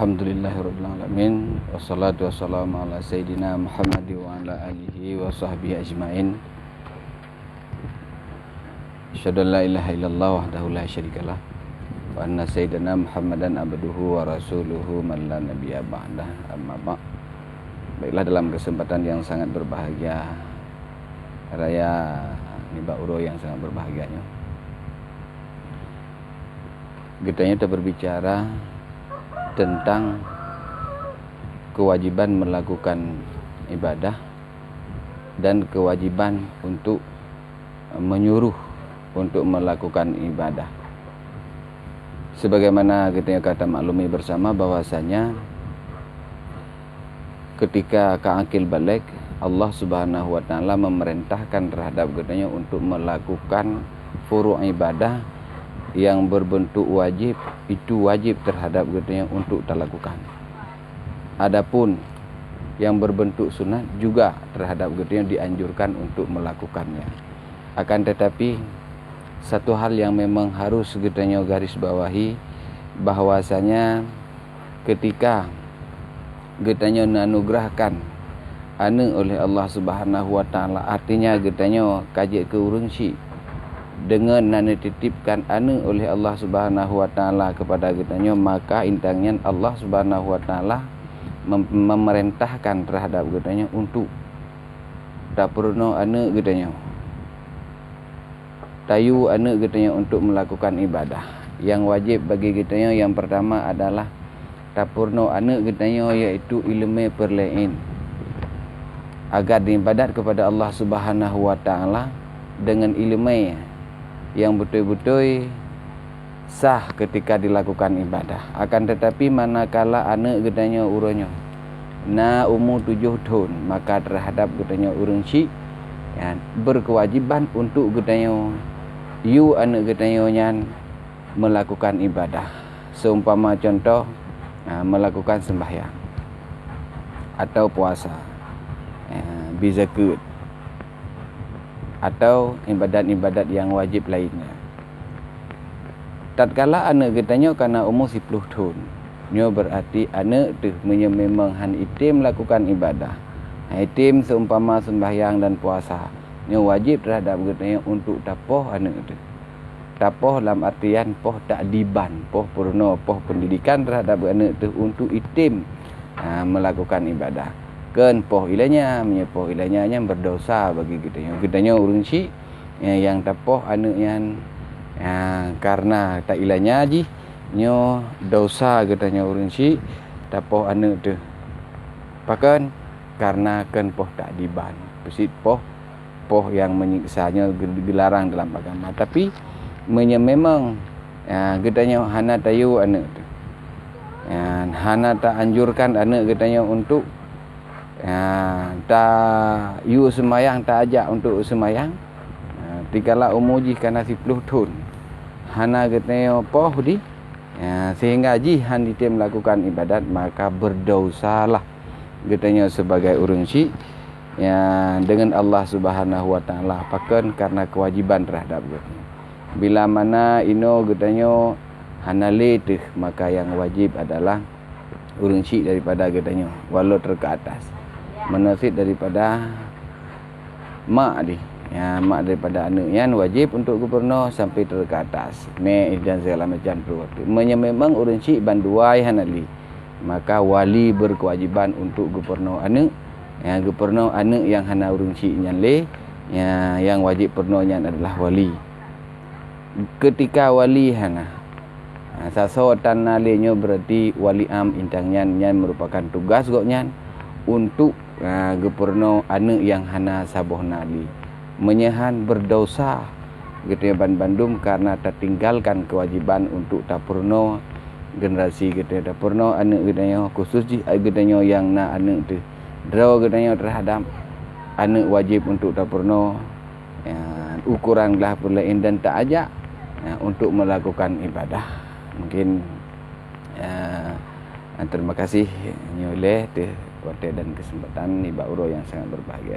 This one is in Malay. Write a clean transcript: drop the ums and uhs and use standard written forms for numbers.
Alhamdulillahirrabbilalamin. Wassalatu wassalamu ala sayyidina Muhammad wa ala alihi wa sahbihi ajma'in. Asyhadu an la ilaha illallah wahdahu la syarikalah wa anna sayyidina Muhammadan abduhu wa rasuluhu man la nabiyya ba'dah, amma ba'. Baiklah, dalam kesempatan yang sangat berbahagia raya Nibak Uro yang sangat berbahagianya, kita berbicara tentang kewajiban melakukan ibadah dan kewajiban untuk menyuruh untuk melakukan ibadah. Sebagaimana kita kata maklumi bersama bahwasanya ketika keakil balik, Allah Subhanahu wa taala memerintahkan terhadap kitanya untuk melakukan furu' ibadah yang berbentuk wajib, itu wajib terhadap kitanya untuk terlakukan. Adapun yang berbentuk sunat juga terhadap kitanya dianjurkan untuk melakukannya. Akan tetapi satu hal yang memang harus kitanya garis bawahi, bahwasanya ketika kitanya anugerahkan anu oleh Allah Subhanahu wa taala, artinya kitanya kaji ke urungsi dengan nana titipkan anu oleh Allah Subhanahu wa taala kepada kitanya, maka intangnya Allah Subhanahu wa taala memerintahkan terhadap kitanya untuk tak perlu anu kitanya tayu anu kitanya untuk melakukan ibadah. Yang wajib bagi kitanya yang pertama adalah tak perlu anu kitanya, yaitu ilmu perlain agar diibadat kepada Allah Subhanahu wa taala dengan ilmu yang betul-betul sah ketika dilakukan ibadah. Akan tetapi manakala anak getanya urunyo na umur 7 tahun, maka terhadap getanya urun si ya, berkewajiban untuk getanya yu anak getanya nyan melakukan ibadah. Seumpama contoh melakukan sembahyang atau puasa, bizakat atau ibadat-ibadat yang wajib lainnya. Tatkala anak kitanya karena umur 10 tahun, nyo berarti anak tu memang han itim melakukan ibadah. Itim seumpama sembahyang dan puasa, nyo wajib terhadap kitanya untuk tapoh anak tu. Tapoh dalam artian poh takdiban, poh purno, poh pendidikan terhadap anak tu untuk itim melakukan ibadah. Ken poh ilanya menyepoh ilanya yang berdosa bagi kitanya urun si yang tapoh anak yang karena tak ilanya ji nyo dosa kitanya urun si tapoh anak tu pakan karena ken poh tak diban pesit poh yang menyiksanya dilarang dalam agama. Tapi memang kitanya hana tayu anak tu, hana tak anjurkan anak kitanya untuk tak yu semayang, tak ajak untuk semayang. Tikala umur ji kana 10 tahun, hana getneo poh di sehingga ji han ditem melakukan ibadat, maka berdosalah getneo sebagai urun si dengan Allah Subhanahu wa taala pakan karena kewajiban terhadap getneo. Bila mana ino getneo hana letih, maka yang wajib adalah urun si daripada getneo walau terke atas menafid daripada mak di mak daripada anak yang wajib untuk gubernur sampai ke atas dan segala macam perbuatan. Memang urun si banduai hanali, maka wali berkewajiban untuk gubernur anak gubernur anak yang hana urun si nyanle yang wajib pernahnya adalah wali. Ketika wali hana sasotan nalenya berarti wali am intangnya merupakan tugas goknya untuk gubernur anak yang hana saboh nali menyahan berdosa gitu ya Bandung karena tertinggalkan kewajiban untuk tapurno generasi gitu ya tapurno anak gitu khusus ji gitu yang na anak tu draw gitu terhadap anak wajib untuk tapurno ukuran gelah perlain dan tak ajak untuk melakukan ibadah. Mungkin terima kasih nyoleh waktu dan kesempatan Nibak Uro yang sangat berbahagia.